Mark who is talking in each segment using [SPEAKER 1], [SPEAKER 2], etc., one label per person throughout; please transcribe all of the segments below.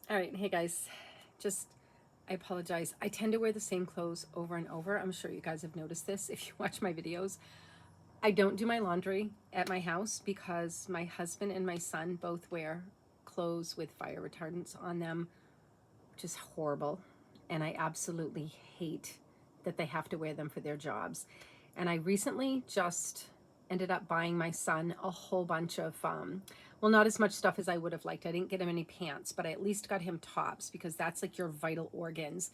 [SPEAKER 1] All right, hey guys, I apologize. I tend to wear the same clothes over and over. I'm sure you guys have noticed this if you watch my videos. I don't do my laundry at my house because my husband and my son both wear clothes with fire retardants on them, which is horrible. And I absolutely hate that they have to wear them for their jobs. And I recently just ended up buying my son a whole bunch of, well, not as much stuff as I would have liked. I didn't get him any pants, but I at least got him tops because that's like your vital organs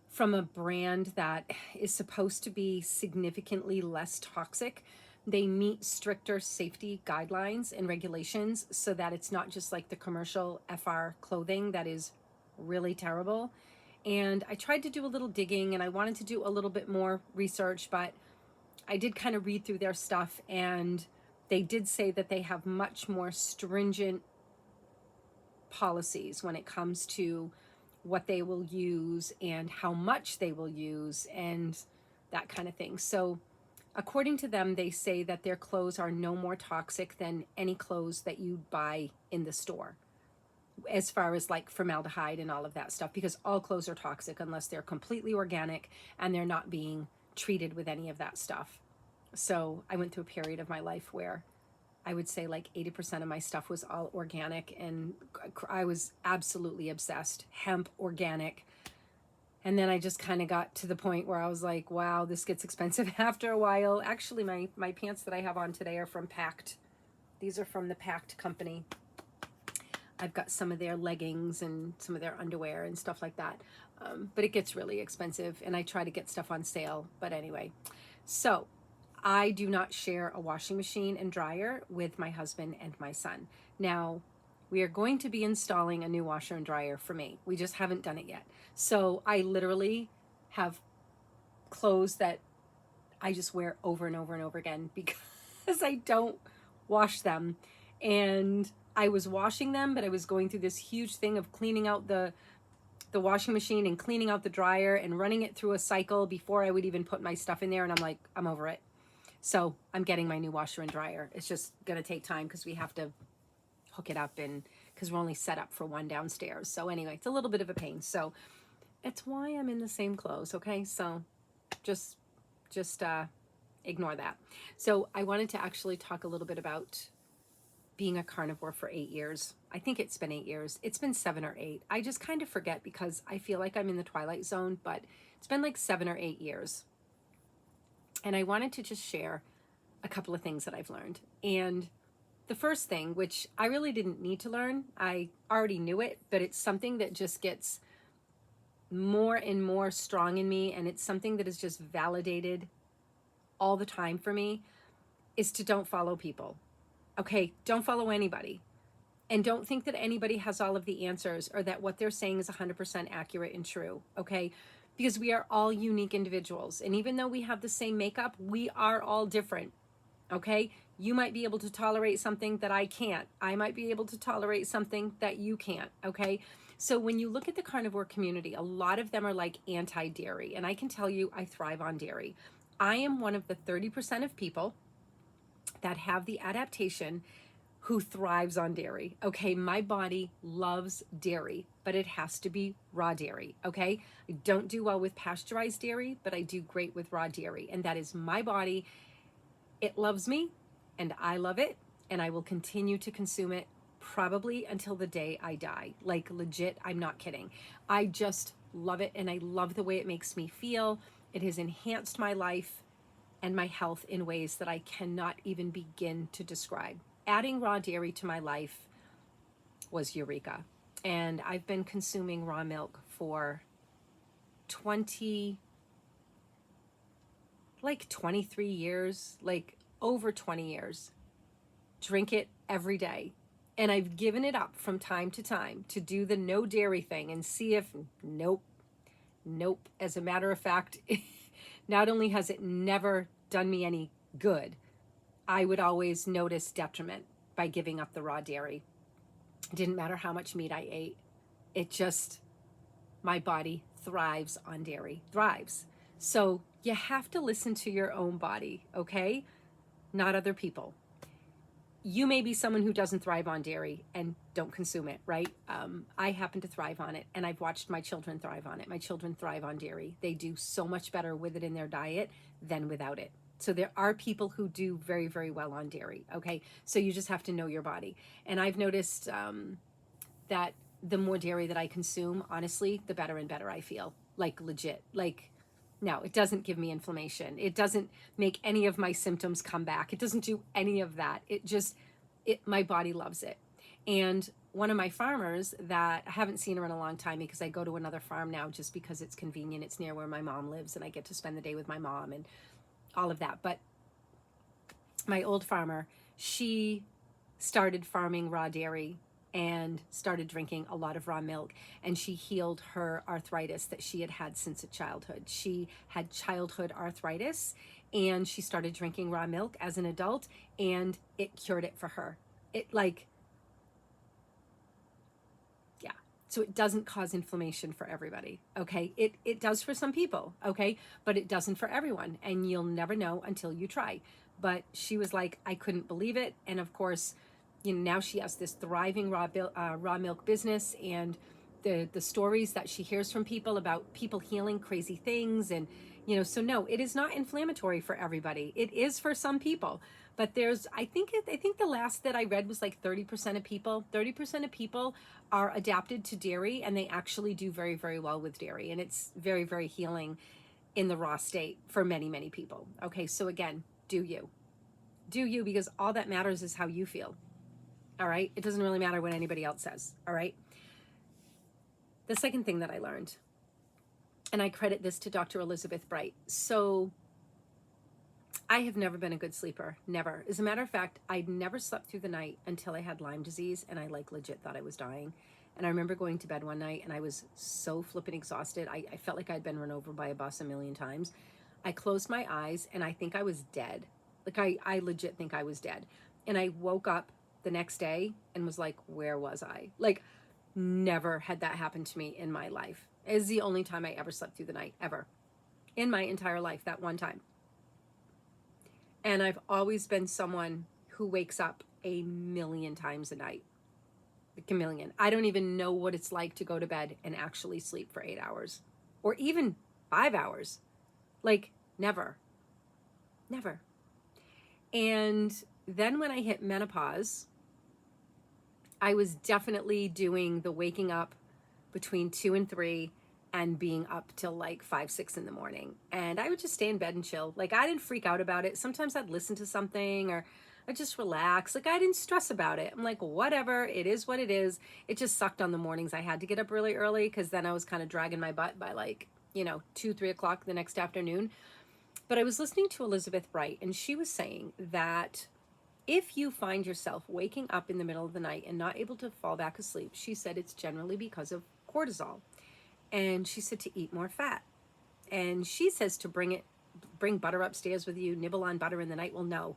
[SPEAKER 1] from a brand that is supposed to be significantly less toxic. They meet stricter safety guidelines and regulations so that it's not just like the commercial FR clothing that is really terrible. And I tried to do a little digging and I wanted to do a little bit more research, but I did kind of read through their stuff, and they did say that they have much more stringent policies when it comes to what they will use and how much they will use and that kind of thing. So according to them, they say that their clothes are no more toxic than any clothes that you buy in the store, as far as like formaldehyde and all of that stuff, because all clothes are toxic unless they're completely organic and they're not being treated with any of that stuff. So I went through a period of my life where I would say like 80% of my stuff was all organic, and I was absolutely obsessed. Hemp, organic. And then I just kind of got to the point where I was like, wow, this gets expensive after a while. Actually, my pants that I have on today are from Pact. These are from the Pact company. I've got some of their leggings and some of their underwear and stuff like that. But it gets really expensive, and I try to get stuff on sale. But anyway, so I do not share a washing machine and dryer with my husband and my son. Now, we are going to be installing a new washer and dryer for me. We just haven't done it yet. So I literally have clothes that I just wear over and over and over again because I don't wash them. And I was washing them, but I was going through this huge thing of cleaning out the washing machine and cleaning out the dryer and running it through a cycle before I would even put my stuff in there. And I'm like, I'm over it. So I'm getting my new washer and dryer. It's just going to take time because we have to hook it up, and because we're only set up for one downstairs. So anyway, it's a little bit of a pain. So it's why I'm in the same clothes. Okay. So just ignore that. So I wanted to actually talk a little bit about being a carnivore for 8 years. I think it's been 8 years. It's been 7 or 8. I just kind of forget because I feel like I'm in the twilight zone, but it's been like 7 or 8 years. And I wanted to just share a couple of things that I've learned. And the first thing, which I really didn't need to learn, I already knew it, but it's something that just gets more and more strong in me, and it's something that is just validated all the time for me, is to don't follow people. Okay, don't follow anybody. And don't think that anybody has all of the answers or that what they're saying is 100% accurate and true, okay? Because we are all unique individuals. And even though we have the same makeup, we are all different, okay? You might be able to tolerate something that I can't. I might be able to tolerate something that you can't, okay? So when you look at the carnivore community, a lot of them are like anti-dairy. And I can tell you, I thrive on dairy. I am one of the 30% of people that have the adaptation who thrives on dairy. Okay, my body loves dairy, but it has to be raw dairy. Okay, I don't do well with pasteurized dairy, but I do great with raw dairy, and that is my body. It loves me, and I love it, and I will continue to consume it probably until the day I die. Like legit, I'm not kidding. I just love it, and I love the way it makes me feel. It has enhanced my life and my health in ways that I cannot even begin to describe. Adding raw dairy to my life was eureka. And I've been consuming raw milk for 23 years, like over 20 years. Drink it every day. And I've given it up from time to time to do the no dairy thing and see if, nope. As a matter of fact, not only has it never done me any good, I would always notice detriment by giving up the raw dairy. It didn't matter how much meat I ate. It just, my body thrives on dairy, thrives. So you have to listen to your own body, okay? Not other people. you may be someone who doesn't thrive on dairy and don't consume it, right? I happen to thrive on it, and I've watched my children thrive on it. My children thrive on dairy. They do so much better with it in their diet than without it. So there are people who do very, very well on dairy. Okay, so you just have to know your body. And I've noticed that the more dairy that I consume, honestly, the better and better I feel. Like legit. Like, no, it doesn't give me inflammation. It doesn't make any of my symptoms come back. It doesn't do any of that. It just, my body loves it. And one of my farmers that I haven't seen her in a long time, because I go to another farm now just because it's convenient. It's near where my mom lives and I get to spend the day with my mom and all of that. But my old farmer, she started farming raw dairy and started drinking a lot of raw milk, and she healed her arthritis that she had had since childhood. She had childhood arthritis, and she started drinking raw milk as an adult, and it cured it for her. It like, yeah. So it doesn't cause inflammation for everybody, okay? It does for some people, okay? But it doesn't for everyone, and you'll never know until you try. But she was like, I couldn't believe it. And of course, you know, now she has this thriving raw milk business, and the stories that she hears from people about people healing crazy things. And you know, so no, it is not inflammatory for everybody. It is for some people, but there's, I think the last that I read was like 30% of people are adapted to dairy, and they actually do very, very well with dairy, and it's very, very healing in the raw state for many, many people. Okay, so again, do you, because all that matters is how you feel. All right. It doesn't really matter what anybody else says. All right. The second thing that I learned, and I credit this to Dr. Elizabeth Bright. So I have never been a good sleeper. Never. As a matter of fact, I never slept through the night until I had Lyme disease, and I like legit thought I was dying. And I remember going to bed one night and I was so flippin' exhausted. I felt like I'd been run over by a bus a million times. I closed my eyes and I think I was dead. Like I legit think I was dead. And I woke up the next day and was like, where was I? Like, never had that happen to me in my life. It is the only time I ever slept through the night, ever. In my entire life, that one time. And I've always been someone who wakes up a million times a night. Like a million. I don't even know what it's like to go to bed and actually sleep for 8 hours. Or even 5 hours. Like, never. Never. And then when I hit menopause, I was definitely doing the waking up between 2 and 3 and being up till like 5, 6 in the morning. And I would just stay in bed and chill. Like, I didn't freak out about it. Sometimes I'd listen to something or I'd just relax. Like, I didn't stress about it. I'm like, whatever, it is what it is. It just sucked on the mornings. I had to get up really early because then I was kind of dragging my butt by like, 2, 3 o'clock the next afternoon. But I was listening to Elizabeth Bright, and she was saying that if you find yourself waking up in the middle of the night and not able to fall back asleep, she said it's generally because of cortisol. And she said to eat more fat. And she says to bring butter upstairs with you, nibble on butter in the night. Well, no,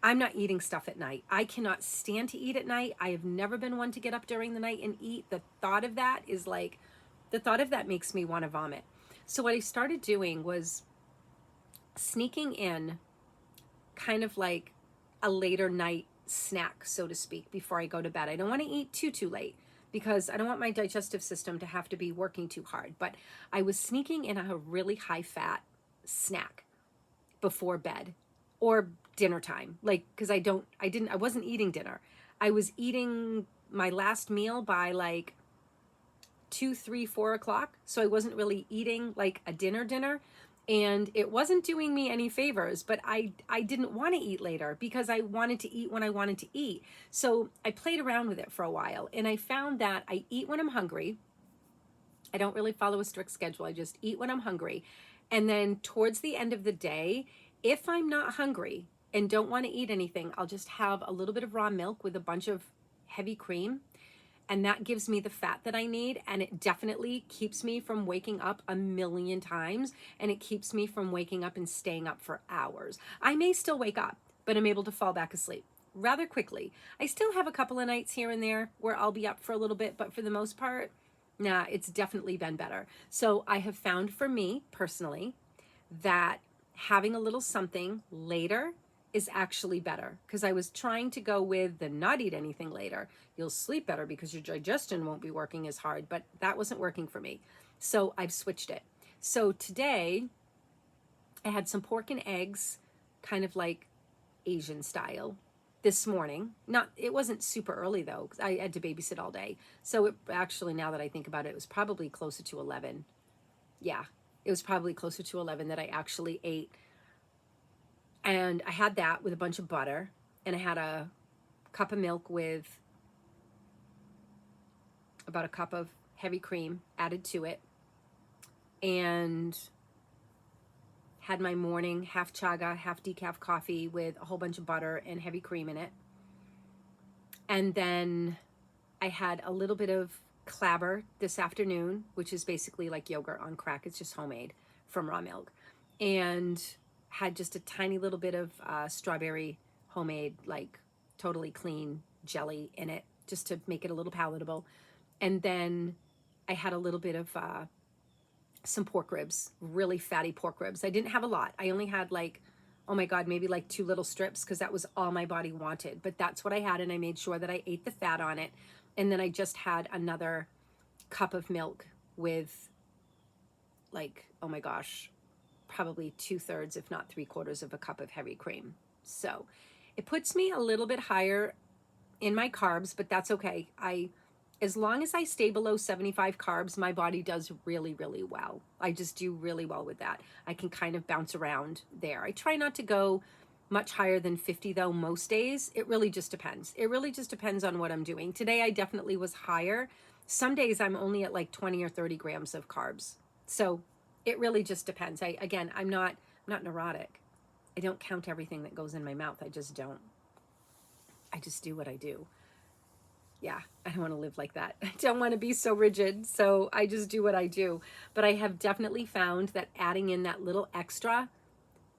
[SPEAKER 1] I'm not eating stuff at night. I cannot stand to eat at night. I have never been one to get up during the night and eat. The thought of that makes me want to vomit. So what I started doing was sneaking in kind of like a later night snack, so to speak, before I go to bed. I don't want to eat too late because I don't want my digestive system to have to be working too hard. But I was sneaking in a really high fat snack before bed or dinner time. Like, because I wasn't eating dinner. I was eating my last meal by like 2, 3, 4 o'clock. So I wasn't really eating like a dinner. And it wasn't doing me any favors, but I didn't want to eat later because I wanted to eat when I wanted to eat. So I played around with it for a while, and I found that I eat when I'm hungry. I don't really follow a strict schedule. I just eat when I'm hungry. And then towards the end of the day, if I'm not hungry and don't want to eat anything, I'll just have a little bit of raw milk with a bunch of heavy cream. And that gives me the fat that I need. And it definitely keeps me from waking up a million times. And it keeps me from waking up and staying up for hours. I may still wake up, but I'm able to fall back asleep rather quickly. I still have a couple of nights here and there where I'll be up for a little bit, but for the most part, nah, it's definitely been better. So I have found for me personally that having a little something later is actually better, because I was trying to go with the not eat anything later. You'll sleep better because your digestion won't be working as hard, but that wasn't working for me. So I've switched it. So today I had some pork and eggs, kind of like Asian style, this morning. It wasn't super early though, because I had to babysit all day. So actually, now that I think about it, it was probably closer to 11. Yeah, it was probably closer to 11 that I actually ate. And I had that with a bunch of butter, and I had a cup of milk with about a cup of heavy cream added to it, and had my morning half chaga, half decaf coffee with a whole bunch of butter and heavy cream in it. And then I had a little bit of clabber this afternoon, which is basically like yogurt on crack. It's just homemade from raw milk. And had just a tiny little bit of strawberry homemade, like totally clean jelly in it, just to make it a little palatable. And then I had a little bit of some pork ribs, really fatty pork ribs. I didn't have a lot. I only had like, oh my God, maybe like 2 little strips, because that was all my body wanted. But that's what I had, and I made sure that I ate the fat on it. And then I just had another cup of milk with like, oh my gosh, probably 2/3, if not 3/4 of a cup of heavy cream. So it puts me a little bit higher in my carbs, but that's okay. As long as I stay below 75 carbs, my body does really, really well. I just do really well with that. I can kind of bounce around there. I try not to go much higher than 50 though most days. It really just depends. It really just depends on what I'm doing. Today I definitely was higher. Some days I'm only at like 20 or 30 grams of carbs. So it really just depends. I'm not neurotic. I don't count everything that goes in my mouth. I just don't. I just do what I do. Yeah, I don't want to live like that. I don't want to be so rigid. So I just do what I do. But I have definitely found that adding in that little extra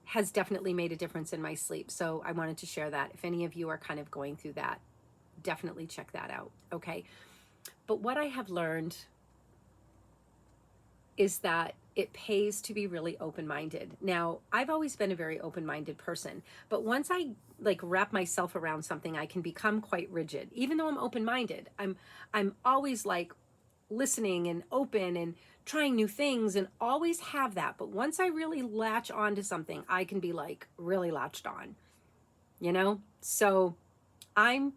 [SPEAKER 1] has definitely made a difference in my sleep. So I wanted to share that. If any of you are kind of going through that, definitely check that out. Okay. But what I have learned is that it pays to be really open-minded. Now, I've always been a very open-minded person, but once I like wrap myself around something, I can become quite rigid. Even though I'm open-minded, I'm always like listening and open and trying new things and always have that. But once I really latch on to something, I can be like really latched on, you know? So I'm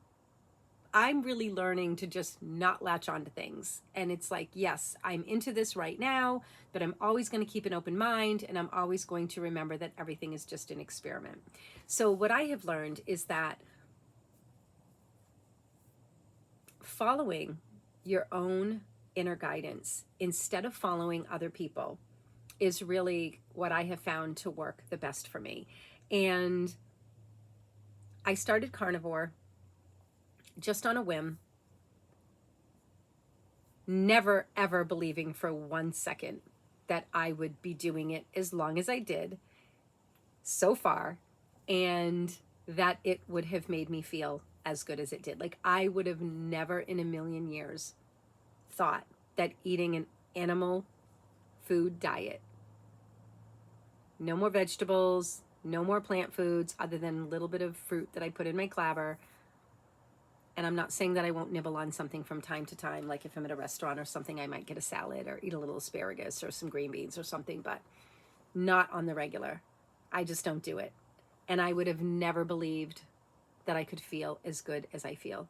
[SPEAKER 1] really learning to just not latch on to things. And it's like, yes, I'm into this right now, but I'm always going to keep an open mind, and I'm always going to remember that everything is just an experiment. So what I have learned is that following your own inner guidance instead of following other people is really what I have found to work the best for me. And I started carnivore just on a whim, never ever believing for 1 second that I would be doing it as long as I did so far, and that it would have made me feel as good as it did. Like, I would have never in a million years thought that eating an animal food diet, no more vegetables, no more plant foods other than a little bit of fruit that I put in my clabber. And I'm not saying that I won't nibble on something from time to time, like if I'm at a restaurant or something, I might get a salad or eat a little asparagus or some green beans or something, but not on the regular. I just don't do it. And I would have never believed that I could feel as good as I feel.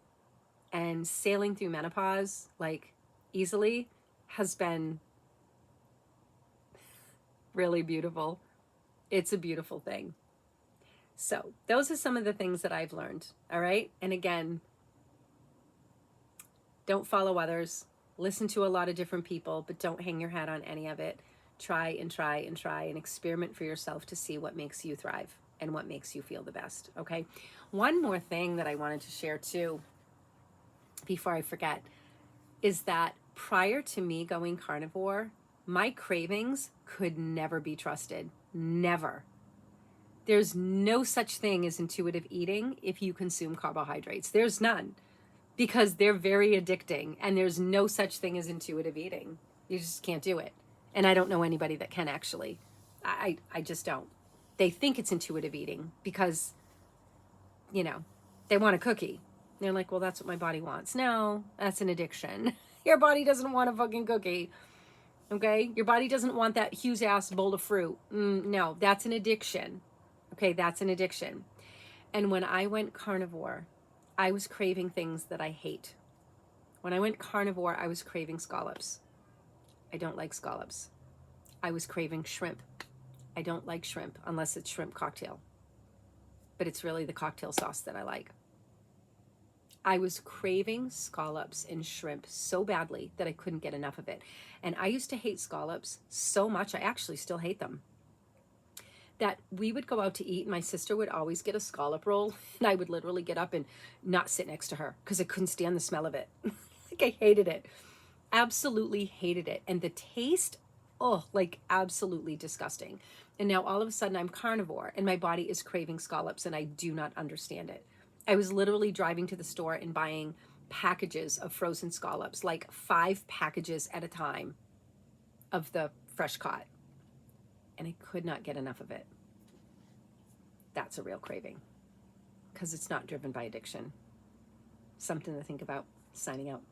[SPEAKER 1] And sailing through menopause, like easily, has been really beautiful. It's a beautiful thing. So those are some of the things that I've learned. All right. And again, don't follow others. Listen to a lot of different people, but don't hang your hat on any of it. Try and try and try and experiment for yourself to see what makes you thrive and what makes you feel the best. Okay. One more thing that I wanted to share too, before I forget, is that prior to me going carnivore, my cravings could never be trusted. Never. There's no such thing as intuitive eating if you consume carbohydrates. There's none, because they're very addicting, and there's no such thing as intuitive eating. You just can't do it. And I don't know anybody that can actually. I just don't. They think it's intuitive eating because you know, they want a cookie. They're like, well, that's what my body wants. No, that's an addiction. Your body doesn't want a fucking cookie. Okay? Your body doesn't want that huge ass bowl of fruit. No, that's an addiction. Okay, that's an addiction. And when I went carnivore, I was craving things that I hate. When I went carnivore, I was craving scallops. I don't like scallops. I was craving shrimp. I don't like shrimp unless it's shrimp cocktail. But it's really the cocktail sauce that I like. I was craving scallops and shrimp so badly that I couldn't get enough of it. And I used to hate scallops so much, I actually still hate them, that we would go out to eat and my sister would always get a scallop roll and I would literally get up and not sit next to her because I couldn't stand the smell of it. Like I hated it. Absolutely hated it. And the taste, oh, like absolutely disgusting. And now all of a sudden I'm carnivore and my body is craving scallops and I do not understand it. I was literally driving to the store and buying packages of frozen scallops, like 5 packages at a time of the fresh caught. And I could not get enough of it. That's a real craving because it's not driven by addiction. Something to think about. Signing out.